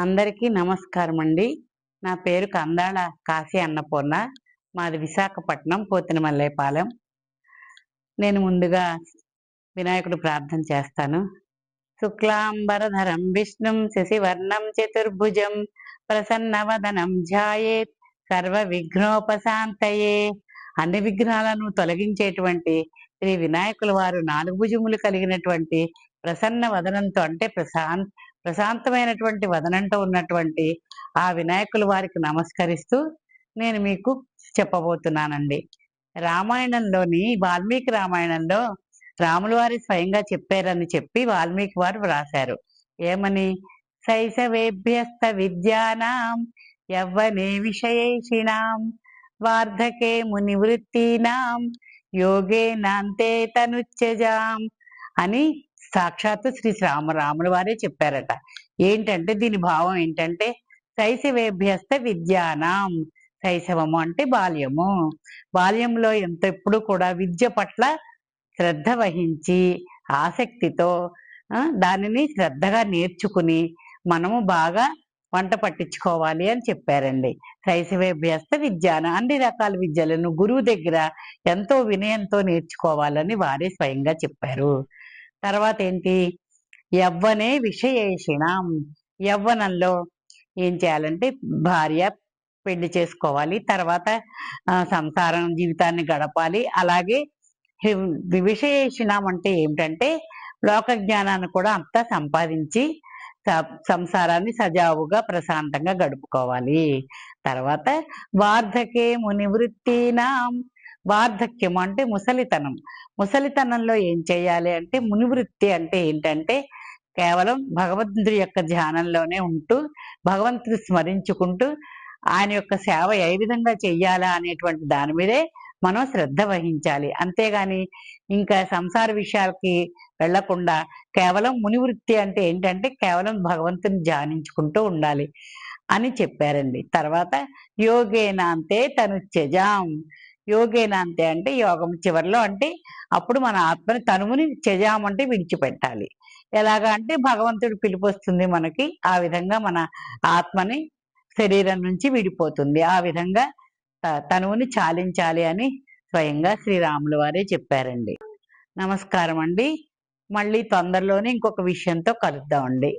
అందరికీ నమస్కారం అండి. నా పేరు కందాళ కాశీ అన్నపూర్ణ. మాది విశాఖపట్నం పోతినమల్లేపాలెం. నేను ముందుగా వినాయకుడు ప్రార్థన చేస్తాను. శుక్లాంబరధరం విష్ణుం శశివర్ణం చతుర్భుజం ప్రసన్నవదనం ధ్యాయేత్ సర్వ విఘ్నోపశాంతయే. అన్ని విఘ్నాలను తొలగించేటువంటి శ్రీ వినాయకుల వారు 4 భుజములు కలిగినటువంటి ప్రసన్న వదనంతో అంటే ప్రశాంతమైనటువంటి వదనంతో ఉన్నటువంటి ఆ వినాయకుల వారికి నమస్కరిస్తూ నేను మీకు చెప్పబోతున్నానండి. రామాయణంలోని వాల్మీకి రామాయణంలో రాముల వారి స్వయంగా చెప్పారని చెప్పి వాల్మీకి వారు వ్రాశారు. ఏమని? శైశవేభ్యస్త విద్యానాం యవ్వనే విషయేషిణాం వార్ధకే మునివృత్తీనాం యోగే నాంతే తనుచ్చజాం అని సాక్షాత్తు శ్రీ రాముల వారే చెప్పారట. ఏంటంటే దీని భావం ఏంటంటే శైశవేభ్యస్త విద్యానాం, శైశవము అంటే బాల్యము. బాల్యంలో ఎప్పుడు కూడా విద్య పట్ల శ్రద్ధ వహించి ఆసక్తితో దానిని శ్రద్ధగా నేర్చుకుని మనము బాగా వంట పట్టించుకోవాలి అని చెప్పారండి. శైశవేభ్యస్త విద్యాన, అన్ని రకాల విద్యలను గురువు దగ్గర ఎంతో వినయంతో నేర్చుకోవాలని వారే స్వయంగా చెప్పారు. తర్వాత ఏంటి? యవ్వనే విషయేషిణాం, యవ్వనంలో ఏం చేయాలంటే భార్య పెళ్లి చేసుకోవాలి, తర్వాత సంసారం జీవితాన్ని గడపాలి. అలాగే విషయేషిణాం అంటే ఏమిటంటే లోక జ్ఞానాన్ని కూడా అంతా సంపాదించి సంసారాన్ని సజావుగా ప్రశాంతంగా గడుపుకోవాలి. తర్వాత వార్ధకే మునివృత్తీనాం, వార్ధక్యం అంటే ముసలితనం. ముసలితనంలో ఏం చేయాలి అంటే మునివృత్తి అంటే ఏంటంటే కేవలం భగవంతుడి యొక్క ధ్యానంలోనే ఉంటూ భగవంతుడి స్మరించుకుంటూ ఆయన యొక్క సేవ ఏ విధంగా చెయ్యాలా అనేటువంటి దాని మీదే మనం శ్రద్ధ వహించాలి. అంతేగాని ఇంకా సంసార విషయాలకి వెళ్లకుండా కేవలం మునివృత్తి అంటే ఏంటంటే కేవలం భగవంతుని ధ్యానించుకుంటూ ఉండాలి అని చెప్పారండి. తర్వాత యోగేనాంతే తనుచ్చజాం, యోగేనాంతే అంటే యోగం చివరిలో అంటే అప్పుడు మన ఆత్మని తనువుని త్యజాం అంటే విడిచిపెట్టాలి. ఎలాగా అంటే భగవంతుడు పిలుపు వస్తుంది మనకి, ఆ విధంగా మన ఆత్మని శరీరం నుంచి విడిపోతుంది. ఆ విధంగా తనువుని చాలించాలి అని స్వయంగా శ్రీరాముల వారే చెప్పారండి. నమస్కారం అండి. మళ్ళీ తొందరలోనే ఇంకొక విషయంతో కలుద్దామండి.